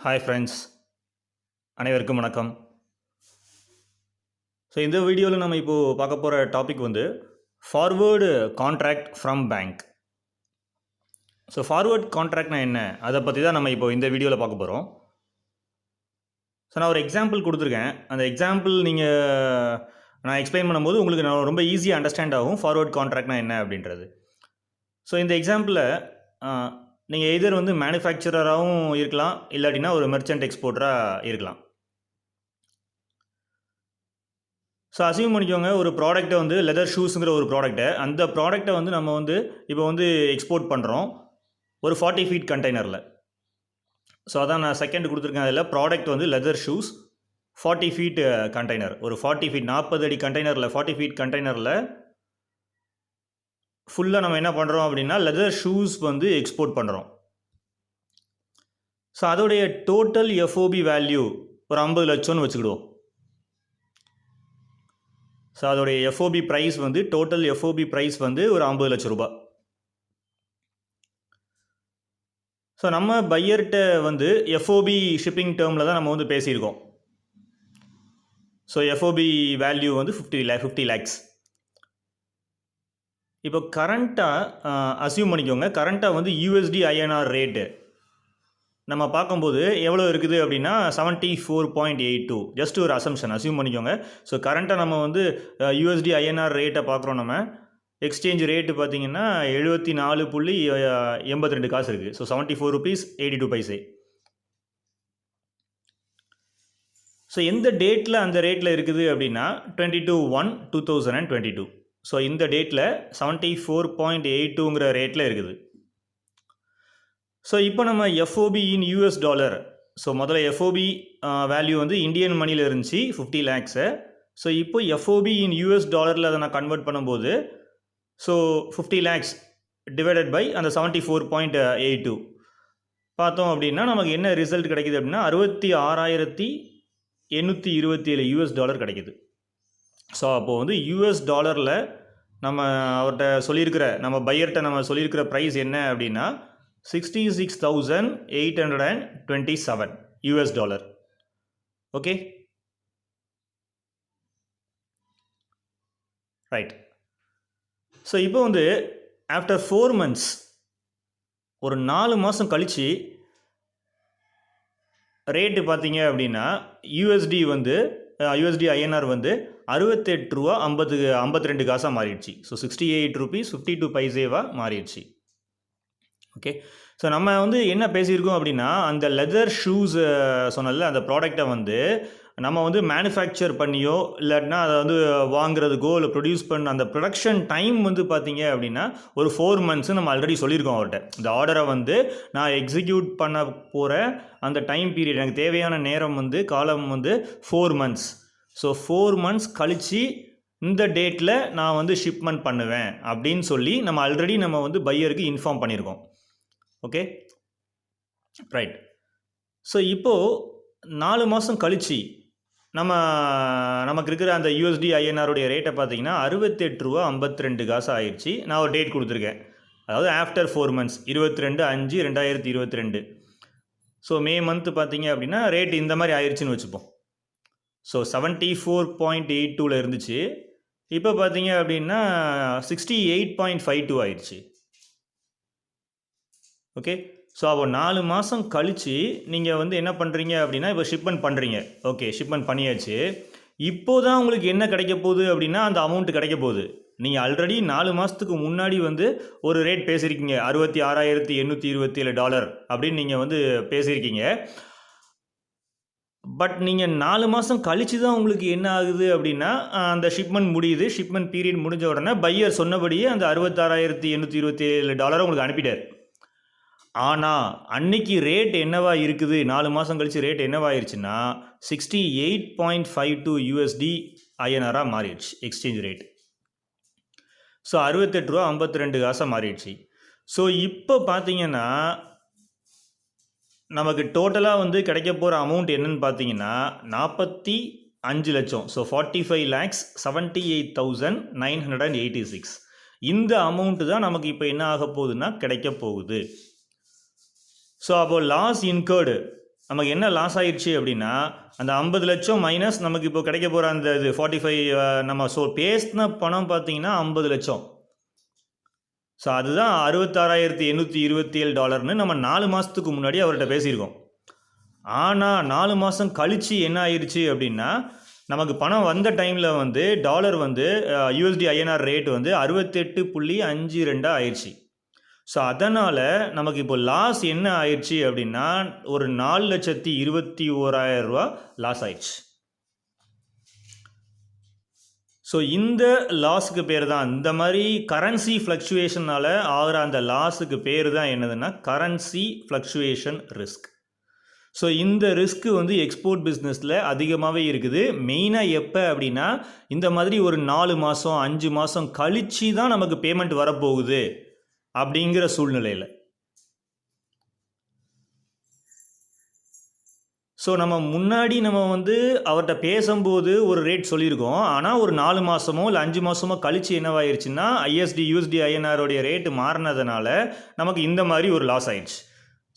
Hi friends, அனைவருக்கும் வணக்கம். So இந்த வீடியோவில் நம்ம இப்போது பார்க்க போகிற டாபிக் வந்து forward contract from bank. So forward கான்ட்ராக்ட்னா என்ன, அதை பற்றி தான் நம்ம இப்போ இந்த வீடியோவில் பார்க்க போகிறோம். ஸோ நான் ஒரு எக்ஸாம்பிள் கொடுத்துருக்கேன். அந்த எக்ஸாம்பிள் நான் எக்ஸ்பிளைன் பண்ணும்போது உங்களுக்கு நான் ரொம்ப ஈஸியாக அண்டர்ஸ்டாண்ட் ஆகும் ஃபார்வேர்ட் கான்ட்ராக்ட்னா என்ன அப்படின்றது. ஸோ இந்த எக்ஸாம்பிளில் நீங்கள் எதர் வந்து மேனுஃபேக்சரராகவும் இருக்கலாம், இல்லாட்டினா ஒரு மெர்ச்சன்ட் எக்ஸ்போர்ட்டராக இருக்கலாம். ஸோ அசியூம் பண்ணிக்கோங்க, ஒரு ப்ராடக்ட்டை வந்து லெதர் ஷூஸுங்கிற ஒரு ப்ராடக்ட்டை, அந்த ப்ராடக்ட்டை வந்து நம்ம வந்து இப்போ வந்து எக்ஸ்போர்ட் பண்ணுறோம் ஒரு 40 ஃபீட் கண்டெய்னரில். ஸோ அதான் நான் செகண்ட் கொடுத்துருக்கேன். அதில் ப்ராடக்ட் வந்து லெதர் ஷூஸ் 40 ஃபீட் கண்டெய்னர், ஒரு 40 ஃபீட் 40 அடி கண்டெய்னரில் 40 ஃபீட் கண்டெய்னரில் ஃபுல்லாக நம்ம என்ன பண்ணுறோம் அப்படின்னா லெதர் ஷூஸ் வந்து எக்ஸ்போர்ட் பண்ணுறோம். ஸோ அதோடைய டோட்டல் எஃப்ஓபி வேல்யூ ஒரு 50 லட்சம்னு வச்சுக்கிடுவோம். ஸோ அதோடைய எஃப்ஓபி ப்ரைஸ் வந்து டோட்டல் எஃப்ஓபி ப்ரைஸ் வந்து ஒரு 50 லட்சம் ரூபாய். ஸோ நம்ம பையர்கிட்ட வந்து எஃப்ஓபி ஷிப்பிங் டேர்மில் தான் நம்ம வந்து பேசியிருக்கோம். ஸோ எஃப்ஓபி வேல்யூ வந்து 50 லேக்ஸ். இப்போ கரண்ட்டாக அசியூம் பண்ணிக்கோங்க, கரண்ட்டாக வந்து யூஎஸ்டி ஐஎன்ஆர் ரேட்டு நம்ம பார்க்கும்போது எவ்வளோ இருக்குது அப்படின்னா 74.82. ஜஸ்ட் ஒரு அசம்ஷன் பண்ணிக்கோங்க. ஸோ கரண்ட்டாக நம்ம வந்து யூஎஸ்டி ஐஎன்ஆர் ரேட்டை பார்க்குறோம். நம்ம எக்ஸ்சேஞ்ச் ரேட்டு பார்த்திங்கன்னா 74.82 காசு இருக்குது. So 74 rupees 82 paise. ஸோ எந்த டேட்டில் அந்த ரேட்டில் இருக்குது அப்படின்னா 22/1/2022. ஸோ இந்த டேட்டில் 74.82ங்கிற ரேட்டில் இருக்குது. ஸோ இப்போ நம்ம FOB in US dollar, so முதல்ல எஃப்ஓபி வேல்யூ வந்து இந்தியன் மணியில் இருந்துச்சு 50 லேக்ஸு. ஸோ இப்போ எஃப்ஓபி இன் யூஎஸ் டாலரில் அதை நான் கன்வெர்ட் பண்ணும்போது ஸோ 50 லேக்ஸ் டிவைடட் பை அந்த 74.82 பார்த்தோம் அப்படின்னா நமக்கு என்ன ரிசல்ட் கிடைக்குது அப்படின்னா 66,827 யூஎஸ் டாலர் கிடைக்குது. ஸோ அப்போது வந்து யூஎஸ் டாலரில் நம்ம அவர்கிட்ட சொல்லியிருக்கிற, நம்ம பையர்கிட்ட நம்ம சொல்லியிருக்கிற ப்ரைஸ் என்ன அப்படின்னா 66,827 US dollar. Okay, right. So இப்போ வந்து ஆஃப்டர் 4 months, ஒரு 4 மாதம் கழித்து ரேட்டு பார்த்தீங்க அப்படின்னா யூஎஸ்டி ஐஎன்ஆர் வந்து 68 ரூபா 52 காசாக மாறிடுச்சு. ஸோ 68 rupees 52 paise மாறிடுச்சு. ஓகே, ஸோ நம்ம வந்து என்ன பேசியிருக்கோம் அப்படின்னா அந்த லெதர் ஷூஸ் சொன்னல அந்த ப்ராடக்டை வந்து நம்ம வந்து மேனுஃபேக்சர் பண்ணியோ இல்லாட்டினா அதை வந்து வாங்குறதுக்கோ இல்லை ப்ரொடியூஸ் பண்ண அந்த ப்ரொடக்ஷன் டைம் வந்து பார்த்தீங்க அப்படின்னா ஒரு 4 months நம்ம ஆல்ரெடி சொல்லியிருக்கோம் அவர்கிட்ட. இந்த ஆர்டரை வந்து நான் எக்ஸிக்யூட் பண்ண போகிற அந்த டைம் பீரியட், எனக்கு தேவையான நேரம் வந்து காலம் வந்து 4 months. ஸோ 4 months கழித்து இந்த டேட்டில் நான் வந்து ஷிப்மெண்ட் பண்ணுவேன் அப்படின்னு சொல்லி நம்ம ஆல்ரெடி நம்ம வந்து பையருக்கு இன்ஃபார்ம் பண்ணியிருக்கோம். Okay, right. ஸோ இப்போது 4 மாதம் கழித்து நமக்கு இருக்கிற அந்த யூஎஸ்டி ஐஎன்ஆருடைய ரேட்டை பார்த்தீங்கன்னா 68 ரூபா 52 காசு ஆயிடுச்சு. நான் ஒரு டேட் கொடுத்துருக்கேன், அதாவது after 4 months 22/5/2022. So May month பார்த்தீங்க அப்படின்னா ரேட் இந்த மாதிரி ஆயிடுச்சுன்னு வச்சுப்போம். ஸோ 74.82 இருந்துச்சு, இப்போ பார்த்தீங்க அப்படின்னா 68.52 ஆயிடுச்சு. ஓகே, ஸோ அப்போ 4 மாதம் கழித்து நீங்கள் வந்து என்ன பண்ணுறீங்க அப்படின்னா இப்போ ஷிப்மெண்ட் பண்ணுறீங்க. ஓகே, ஷிப்மெண்ட் பண்ணியாச்சு. இப்போ தான் உங்களுக்கு என்ன கிடைக்க போகுது அப்படின்னா அந்த அமௌண்ட்டு கிடைக்க போகுது. நீங்கள் ஆல்ரெடி 4 மாதத்துக்கு முன்னாடி வந்து ஒரு ரேட் பேசியிருக்கீங்க, 66,827 டாலர் அப்படின்னு நீங்கள் வந்து பேசியிருக்கீங்க. பட் நீங்கள் 4 மாதம் கழித்து தான் உங்களுக்கு என்ன ஆகுது அப்படின்னா அந்த ஷிப்மெண்ட் முடியுது. ஷிப்மெண்ட் பீரியட் முடிஞ்ச உடனே பையர் சொன்னபடியே அந்த 66,827 டாலரை உங்களுக்கு அனுப்பிட்டார். ஆனால் அன்னைக்கு ரேட் என்னவா இருக்குது, 4 மாதம் கழித்து ரேட் என்னவாயிருச்சுன்னா 68.52 யூஎஸ்டி ஐஎன்ஆராக மாறிடுச்சு எக்ஸ்சேஞ்ச் ரேட். ஸோ 68 ரூபா 52 காசாக மாறிடுச்சு. ஸோ இப்போ பார்த்தீங்கன்னா நமக்கு டோட்டலாக வந்து கிடைக்க போகிற அமௌண்ட் என்னன்னு பார்த்தீங்கன்னா 45 லட்சம். ஸோ 45,78,986. இந்த அமௌண்ட்டு தான் நமக்கு இப்போ என்ன ஆக போகுதுன்னா கிடைக்க போகுது. ஸோ அப்போது லாஸ் இன்கர்டு நமக்கு என்ன லாஸ் ஆயிடுச்சு அப்படின்னா அந்த 50 லட்சம் மைனஸ் நமக்கு இப்போ கிடைக்க போகிற அந்த இது 45 நம்ம பேசின பணம் பார்த்தீங்கன்னா 50 லட்சம். ஸோ அதுதான் $66,827 நம்ம 4 மாதத்துக்கு முன்னாடி அவர்கிட்ட பேசியிருக்கோம். ஆனால் 4 மாதம் கழித்து என்ன ஆயிடுச்சு அப்படின்னா நமக்கு பணம் வந்த டைமில் வந்து டாலர் வந்து USD INR ரேட் வந்து 68.52 ஆயிடுச்சு. ஸோ அதனால் நமக்கு இப்போ லாஸ் என்ன ஆயிடுச்சு அப்படின்னா ஒரு 4,21,000 ரூபா லாஸ் ஆயிடுச்சு. ஸோ இந்த லாஸுக்கு பேர் தான், இந்த மாதிரி கரன்சி ஃப்ளக்சுவேஷனால் ஆகிற அந்த லாஸுக்கு பேர் தான் என்னதுன்னா கரன்சி ஃப்ளக்சுவேஷன் ரிஸ்க். ஸோ இந்த ரிஸ்க்கு வந்து எக்ஸ்போர்ட் பிஸ்னஸில் அதிகமாகவே இருக்குது. மெயினாக எப்போ அப்படின்னா இந்த மாதிரி ஒரு 4 மாதம் 5 மாதம் கழிச்சு தான் நமக்கு பேமெண்ட் வரப்போகுது அப்படிங்கிற சூழ்நிலையில். ஸோ நம்ம முன்னாடி நம்ம வந்து அவர்கிட்ட பேசும்போது ஒரு ரேட் சொல்லியிருக்கோம். ஆனால் ஒரு 4 மாதமோ இல்லை 5 மாதமோ கழிச்சு என்னவாயிருச்சுன்னா USD INR ரேட்டு மாறினதுனால நமக்கு இந்த மாதிரி ஒரு லாஸ் ஆயிடுச்சு.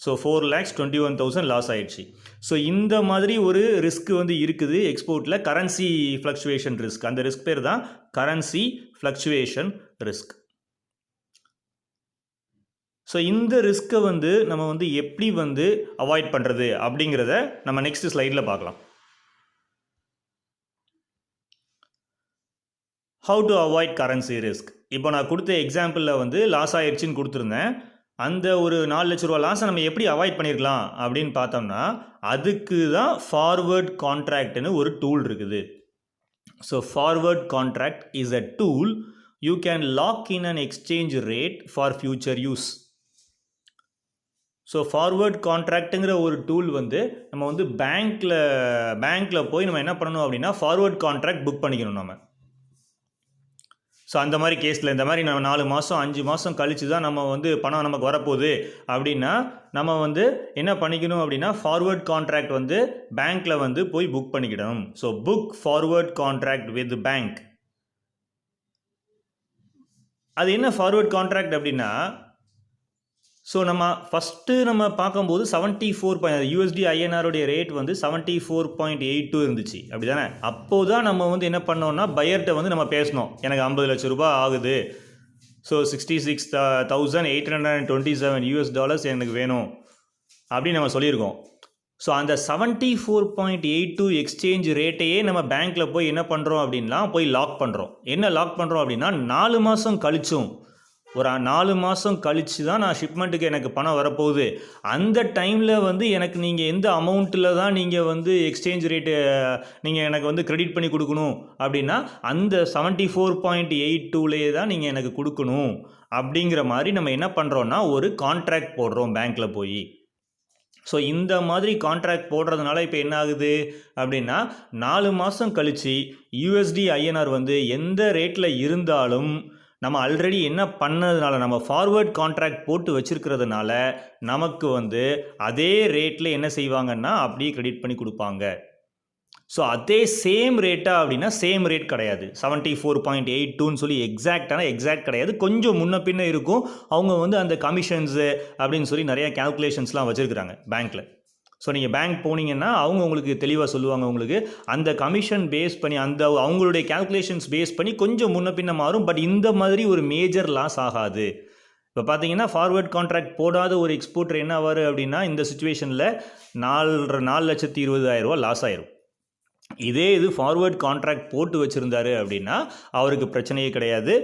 ஸோ 4,21,000 லாஸ் ஆயிடுச்சு. ஸோ இந்த மாதிரி ஒரு ரிஸ்க் வந்து இருக்குது எக்ஸ்போர்ட்டில், கரன்சி ஃப்ளக்சுவேஷன் ரிஸ்க். அந்த ரிஸ்க் பேர் தான் கரன்சி ஃப்ளக்சுவேஷன் ரிஸ்க். ஸோ இந்த ரிஸ்க்கை வந்து நம்ம வந்து எப்படி வந்து அவாய்ட் பண்ணுறது அப்படிங்கிறத நம்ம நெக்ஸ்ட் ஸ்லைடில் பார்க்கலாம். How to avoid currency risk. இப்போ நான் கொடுத்த எக்ஸாம்பிளில் வந்து லாஸ் ஆயிடுச்சுன்னு கொடுத்துருந்தேன். அந்த ஒரு 4 லட்ச ரூபா லாஸை நம்ம எப்படி அவாய்ட் பண்ணியிருக்கலாம் அப்படின்னு பார்த்தோம்னா அதுக்கு தான் ஃபார்வர்ட் கான்ட்ராக்ட்னு ஒரு டூல் இருக்குது. So forward contract is a tool you can lock in an exchange rate for future use. So forward கான்ட்ராக்ட்டுங்கிற ஒரு டூல் வந்து நம்ம வந்து பேங்க்கில் போய் நம்ம என்ன பண்ணணும் அப்படின்னா ஃபார்வர்ட் கான்ட்ராக்ட் புக் பண்ணிக்கணும் நம்ம. ஸோ அந்த மாதிரி கேஸில் இந்த மாதிரி நம்ம 4 மாதம் 5 மாதம் கழித்து தான் நம்ம வந்து பணம் நமக்கு வரப்போகுது அப்படின்னா நம்ம வந்து என்ன பண்ணிக்கணும் அப்படின்னா ஃபார்வர்ட் கான்ட்ராக்ட் வந்து பேங்க்கில் வந்து போய் புக் பண்ணிக்கிடணும். So book forward contract with bank. அது என்ன ஃபார்வர்ட் கான்ட்ராக்ட் அப்படின்னா ஸோ நம்ம ஃபஸ்ட்டு நம்ம பார்க்கும்போது 74 USD INR ரேட் வந்து 74.82 இருந்துச்சு, அப்படி தானே? அப்போது தான் நம்ம வந்து என்ன பண்ணோம்னா பையர்கிட்ட வந்து நம்ம பேசணும், எனக்கு 50 லட்ச ரூபா ஆகுது, ஸோ $66,827 எனக்கு வேணும் அப்படின்னு நம்ம சொல்லியிருக்கோம். ஸோ அந்த 74.82 எக்ஸ்சேஞ்ச் ரேட்டையே நம்ம பேங்க்கில் போய் என்ன பண்ணுறோம் அப்படின்னா போய் லாக் பண்ணுறோம். என்ன லாக் பண்ணுறோம் அப்படின்னா 4 மாதம் கழிச்சும், ஒரு 4 மாதம் கழித்து தான் நான் ஷிப்மெண்ட்டுக்கு எனக்கு பணம் வரப்போகுது, அந்த டைமில் வந்து எனக்கு நீங்கள் எந்த அமௌண்ட்டில் தான் நீங்கள் வந்து எக்ஸ்சேஞ்ச் ரேட்டு நீங்கள் எனக்கு வந்து கிரெடிட் பண்ணி கொடுக்கணும் அப்படின்னா அந்த 74.82லேயே தான் நீங்கள் எனக்கு கொடுக்கணும் அப்படிங்கிற மாதிரி நம்ம என்ன பண்ணுறோன்னா ஒரு கான்ட்ராக்ட் போடுறோம் பேங்க்கில் போய். ஸோ இந்த மாதிரி கான்ட்ராக்ட் போடுறதுனால இப்போ என்ன ஆகுது அப்படின்னா 4 மாதம் கழித்து USD INR வந்து எந்த ரேட்டில் இருந்தாலும் நம்ம ஆல்ரெடி என்ன பண்ணதுனால நம்ம ஃபார்வர்ட் கான்ட்ராக்ட் போட்டு வச்சுருக்கிறதுனால நமக்கு வந்து அதே ரேட்டில் என்ன செய்வாங்கன்னா அப்படியே கிரெடிட் பண்ணி கொடுப்பாங்க. ஸோ அதே சேம் ரேட்டா அப்படின்னா சேம் ரேட் கிடையாது, 74.82ன்னு சொல்லி எக்ஸாக்ட் கிடையாது, கொஞ்சம் முன்ன பின்ன இருக்கும். அவங்க வந்து அந்த கமிஷன்ஸு அப்படின்னு சொல்லி நிறையா கேல்குலேஷன்ஸ்லாம் வச்சுருக்குறாங்க பேங்க்கில். ஸோ நீங்கள் பேங்க் போனீங்கன்னா அவங்க உங்களுக்கு தெளிவாக சொல்லுவாங்க, உங்களுக்கு அந்த கமிஷன் பேஸ் பண்ணி அந்த அவங்களுடைய கேல்குலேஷன்ஸ் பேஸ் பண்ணி கொஞ்சம் முன்ன பின்ன மாறும். பட் இந்த மாதிரி ஒரு மேஜர் லாஸ் ஆகாது. இப்போ பார்த்தீங்கன்னா ஃபார்வர்ட் கான்ட்ராக்ட் போடாத ஒரு எக்ஸ்போர்ட்டர் என்ன ஆவார் அப்படின்னா இந்த சுச்சுவேஷனில் 4,20,000 ரூபா லாஸ் ஆயிரும். இதே இது ஃபார்வர்ட் கான்ட்ராக்ட் போட்டு வச்சுருந்தாரு அப்படின்னா அவருக்கு பிரச்சனையே கிடையாது,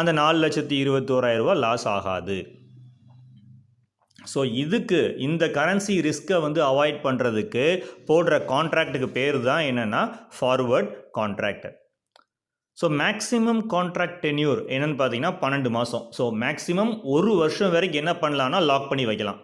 அந்த 4,21,000 ரூபா லாஸ் ஆகாது. ஸோ இதுக்கு இந்த கரன்சி ரிஸ்க்கை வந்து அவாய்ட் பண்ணுறதுக்கு போடுற கான்ட்ராக்டுக்கு பேர் தான் என்னென்னா forward contract. So maximum contract tenure என்னென்னு பார்த்தீங்கன்னா 12 மாதம். ஸோ மேக்ஸிமம் 1 வருஷம் வரைக்கும் என்ன பண்ணலான்னா லாக் பண்ணி வைக்கலாம்.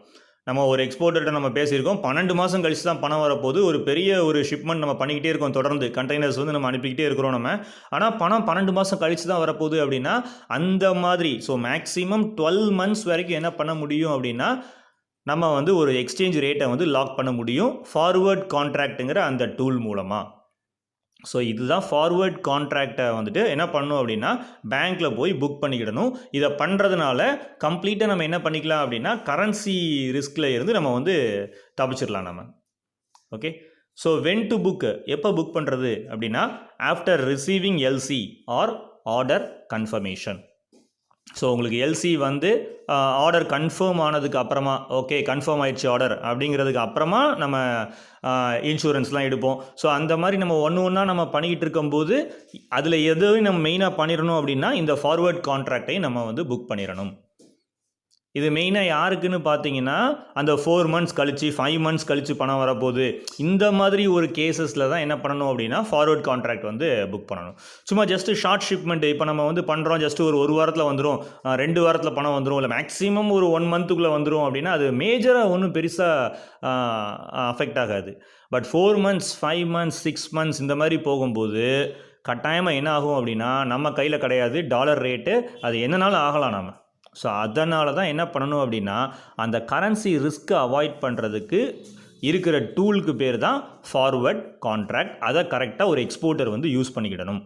நம்ம ஒரு எக்ஸ்போர்ட்டர்கிட்ட நம்ம பேசியிருக்கோம், 12 மாதம் கழிச்சு தான் பணம் வரப்போது, ஒரு பெரிய ஒரு ஷிப்மெண்ட் நம்ம பண்ணிக்கிட்டே இருக்கோம், தொடர்ந்து கண்டெய்னர்ஸ் வந்து நம்ம அனுப்பிக்கிட்டே இருக்கிறோம் நம்ம, ஆனால் பணம் 12 மாதம் கழிச்சு தான் வரப்போகுது அப்படின்னா அந்த மாதிரி. ஸோ மேக்ஸிமம் 12 மந்த்ஸ் வரைக்கும் என்ன பண்ண முடியும் அப்படின்னா நம்ம வந்து ஒரு எக்ஸ்சேஞ்ச் ரேட்டை வந்து லாக் பண்ண முடியும் ஃபார்வர்ட் கான்ட்ராக்ட்டுங்கிற அந்த டூல் மூலமாக. ஸோ இதுதான் ஃபார்வர்ட் கான்ட்ராக்டை வந்துட்டு என்ன பண்ணணும் அப்படின்னா பேங்க்கில் போய் புக் பண்ணிக்கிடணும். இதை பண்ணுறதுனால கம்ப்ளீட்டாக நம்ம என்ன பண்ணிக்கலாம் அப்படின்னா கரன்சி ரிஸ்கில் இருந்து நம்ம வந்து தப்பிச்சிடலாம் நம்ம. Okay. So when to book, எப்போ புக் பண்ணுறது அப்படின்னா after receiving LC or order confirmation. So உங்களுக்கு எல்சி வந்து ஆர்டர் கன்ஃபார்ம் ஆனதுக்கு அப்புறமா, ஓகே கன்ஃபார்ம் ஆயிடுச்சு ஆர்டர் அப்படிங்கிறதுக்கு அப்புறமா நம்ம இன்சூரன்ஸ்லாம் எடுப்போம். ஸோ அந்த மாதிரி நம்ம ஒன்றா நம்ம பண்ணிக்கிட்டு இருக்கும்போது அதில் எதுவும் நம்ம மெயினாக பண்ணிடணும் அப்படின்னா இந்த ஃபார்வர்ட் கான்ட்ராக்டையும் நம்ம வந்து புக் பண்ணிடணும். இது மெயினாக யாருக்குன்னு பார்த்தீங்கன்னா அந்த 4 மந்த்ஸ் கழிச்சு 5 மந்த்ஸ் கழிச்சு பணம் வரப்போகுது, இந்த மாதிரி ஒரு கேசஸில் தான் என்ன பண்ணணும் அப்படின்னா ஃபார்வர்ட் கான்ட்ராக்ட் வந்து புக் பண்ணணும். சும்மா ஜஸ்ட்டு ஷார்ட் ஷிப்மெண்ட் இப்போ நம்ம வந்து பண்ணுறோம், ஜஸ்ட்டு ஒரு வாரத்தில் வந்துடும், 2 வாரத்தில் பணம் வந்துடும், இல்லை மேக்ஸிமம் ஒரு 1 மந்த்துக்குள்ளே வந்துடும் அப்படின்னா அது மேஜராக ஒன்றும் பெருசாக அஃபெக்ட் ஆகாது. பட் 4 மந்த்ஸ் 5 மந்த்ஸ் 6 மந்த்ஸ் இந்த மாதிரி போகும்போது கட்டாயமாக என்ன ஆகும் அப்படின்னா நம்ம கையில் கிடையாது டாலர் ரேட்டு, அது என்னனாலும் ஆகலாம் நம்ம. ஸோ அதனால தான் என்ன பண்ணணும் அப்படின்னா அந்த கரன்சி ரிஸ்க்கை அவாய்ட் பண்ணுறதுக்கு இருக்கிற டூலுக்கு பேர் தான் ஃபார்வர்ட் கான்ட்ராக்ட். அதை கரெக்டாக ஒரு எக்ஸ்போர்ட்டர் வந்து யூஸ் பண்ணிக்கிடணும்.